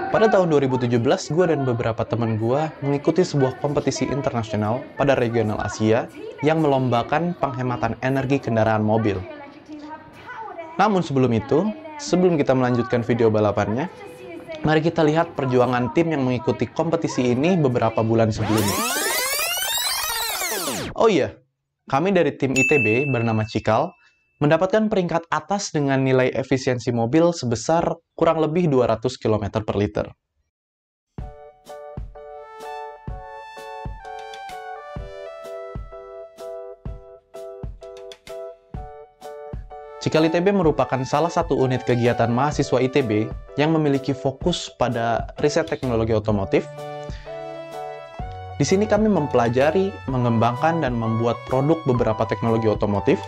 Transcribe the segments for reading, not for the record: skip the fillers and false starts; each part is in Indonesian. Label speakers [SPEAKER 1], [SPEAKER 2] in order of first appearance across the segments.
[SPEAKER 1] Pada tahun 2017, gue dan beberapa teman gue mengikuti sebuah kompetisi internasional pada regional Asia yang melombakan penghematan energi kendaraan mobil. Namun sebelum itu, sebelum kita melanjutkan video balapannya, mari kita lihat perjuangan tim yang mengikuti kompetisi ini beberapa bulan sebelumnya. Oh iya, kami dari tim ITB bernama Cikal mendapatkan peringkat atas dengan nilai efisiensi mobil sebesar kurang lebih 200 km per liter. Cikal ITB merupakan salah satu unit kegiatan mahasiswa ITB yang memiliki fokus pada riset teknologi otomotif. Di sini kami mempelajari, mengembangkan, dan membuat produk beberapa teknologi otomotif,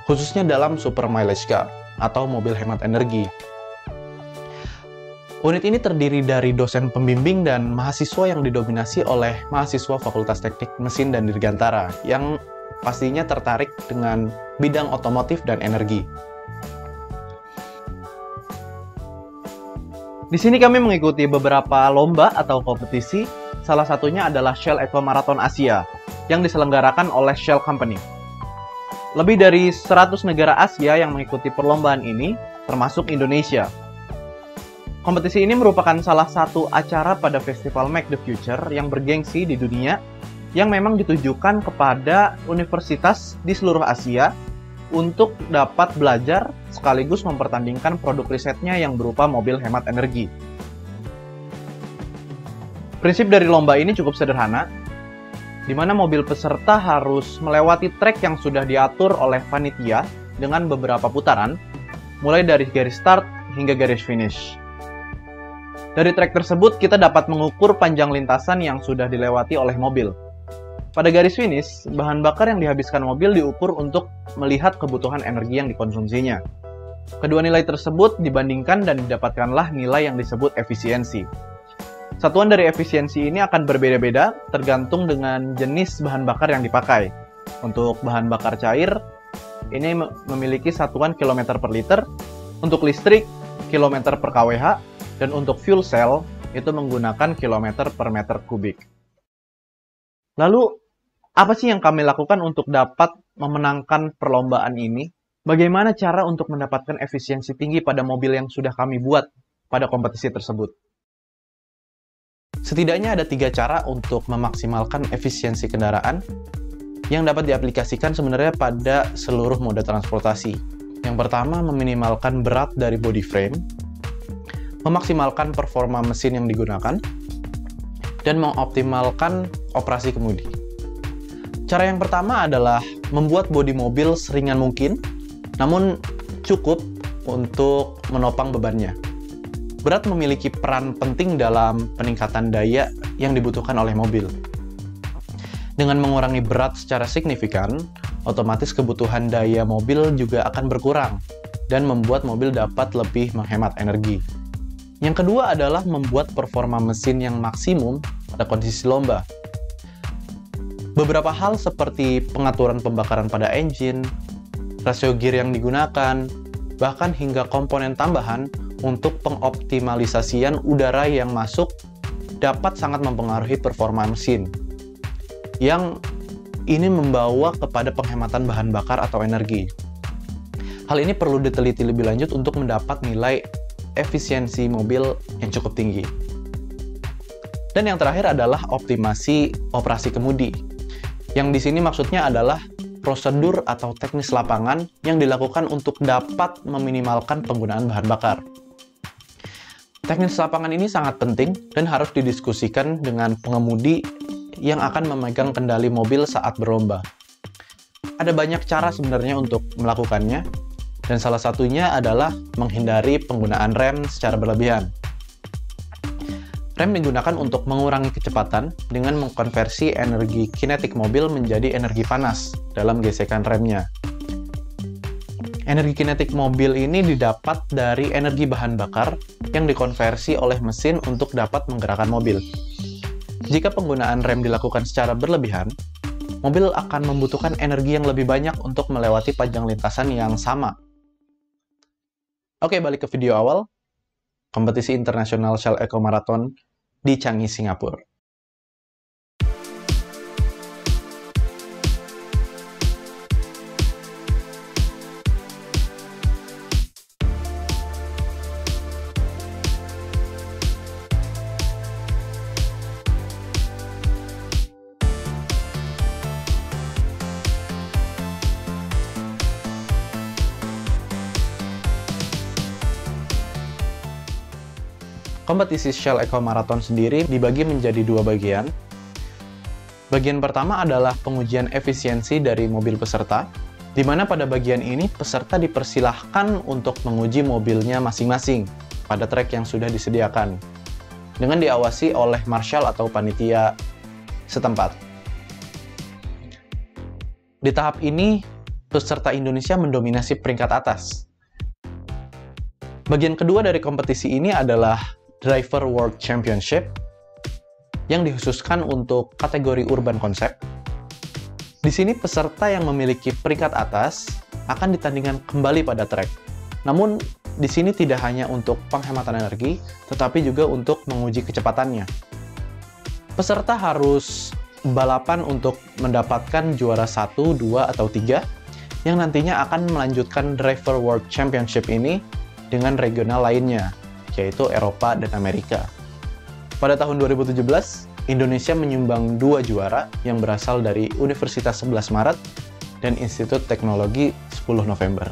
[SPEAKER 1] khususnya dalam super mileage car atau mobil hemat energi. Unit ini terdiri dari dosen pembimbing dan mahasiswa yang didominasi oleh mahasiswa Fakultas Teknik Mesin dan Dirgantara yang pastinya tertarik dengan bidang otomotif dan energi. Di sini kami mengikuti beberapa lomba atau kompetisi, salah satunya adalah Shell Eco Marathon Asia yang diselenggarakan oleh Shell Company. Lebih dari 100 negara Asia yang mengikuti perlombaan ini, termasuk Indonesia. Kompetisi ini merupakan salah satu acara pada festival Make the Future yang bergengsi di dunia, yang memang ditujukan kepada universitas di seluruh Asia untuk dapat belajar sekaligus mempertandingkan produk risetnya yang berupa mobil hemat energi. Prinsip dari lomba ini cukup sederhana, di mana mobil peserta harus melewati trek yang sudah diatur oleh panitia dengan beberapa putaran, mulai dari garis start hingga garis finish. Dari trek tersebut, kita dapat mengukur panjang lintasan yang sudah dilewati oleh mobil. Pada garis finish, bahan bakar yang dihabiskan mobil diukur untuk melihat kebutuhan energi yang dikonsumsinya. Kedua nilai tersebut dibandingkan dan didapatkanlah nilai yang disebut efisiensi. Satuan dari efisiensi ini akan berbeda-beda tergantung dengan jenis bahan bakar yang dipakai. Untuk bahan bakar cair, ini memiliki satuan kilometer per liter, untuk listrik, kilometer per kWh, dan untuk fuel cell, itu menggunakan kilometer per meter kubik. Lalu, apa sih yang kami lakukan untuk dapat memenangkan perlombaan ini? Bagaimana cara untuk mendapatkan efisiensi tinggi pada mobil yang sudah kami buat pada kompetisi tersebut? Setidaknya ada 3 cara untuk memaksimalkan efisiensi kendaraan yang dapat diaplikasikan sebenarnya pada seluruh moda transportasi. Yang pertama, meminimalkan berat dari body frame, memaksimalkan performa mesin yang digunakan, dan mengoptimalkan operasi kemudi. Cara yang pertama adalah membuat bodi mobil seringan mungkin, namun cukup untuk menopang bebannya. Berat memiliki peran penting dalam peningkatan daya yang dibutuhkan oleh mobil. Dengan mengurangi berat secara signifikan, otomatis kebutuhan daya mobil juga akan berkurang dan membuat mobil dapat lebih menghemat energi. Yang kedua adalah membuat performa mesin yang maksimum pada kondisi lomba. Beberapa hal seperti pengaturan pembakaran pada engine, rasio gear yang digunakan, bahkan hingga komponen tambahan untuk pengoptimalisasian udara yang masuk dapat sangat mempengaruhi performa mesin. Yang ini membawa kepada penghematan bahan bakar atau energi. Hal ini perlu diteliti lebih lanjut untuk mendapat nilai efisiensi mobil yang cukup tinggi. Dan yang terakhir adalah optimasi operasi kemudi. Yang di sini maksudnya adalah prosedur atau teknis lapangan yang dilakukan untuk dapat meminimalkan penggunaan bahan bakar. Teknis lapangan ini sangat penting dan harus didiskusikan dengan pengemudi yang akan memegang kendali mobil saat berlomba. Ada banyak cara sebenarnya untuk melakukannya, dan salah satunya adalah menghindari penggunaan rem secara berlebihan. Rem digunakan untuk mengurangi kecepatan dengan mengkonversi energi kinetik mobil menjadi energi panas dalam gesekan remnya. Energi kinetik mobil ini didapat dari energi bahan bakar yang dikonversi oleh mesin untuk dapat menggerakkan mobil. Jika penggunaan rem dilakukan secara berlebihan, mobil akan membutuhkan energi yang lebih banyak untuk melewati panjang lintasan yang sama. Oke, balik ke video awal. Kompetisi internasional Shell Eco Marathon di Changi, Singapura. Kompetisi Shell Eco Marathon sendiri dibagi menjadi dua bagian. Bagian pertama adalah pengujian efisiensi dari mobil peserta, di mana pada bagian ini peserta dipersilahkan untuk menguji mobilnya masing-masing pada trek yang sudah disediakan, dengan diawasi oleh marshal atau panitia setempat. Di tahap ini, peserta Indonesia mendominasi peringkat atas. Bagian kedua dari kompetisi ini adalah Driver World Championship yang dikhususkan untuk kategori urban concept. Di sini peserta yang memiliki peringkat atas akan ditandingkan kembali pada trek. Namun di sini tidak hanya untuk penghematan energi, tetapi juga untuk menguji kecepatannya. Peserta harus balapan untuk mendapatkan juara 1, 2, atau 3 yang nantinya akan melanjutkan Driver World Championship ini dengan regional lainnya, yaitu Eropa dan Amerika. Pada tahun 2017, Indonesia menyumbang 2 juara yang berasal dari Universitas 11 Maret dan Institut Teknologi 10 November.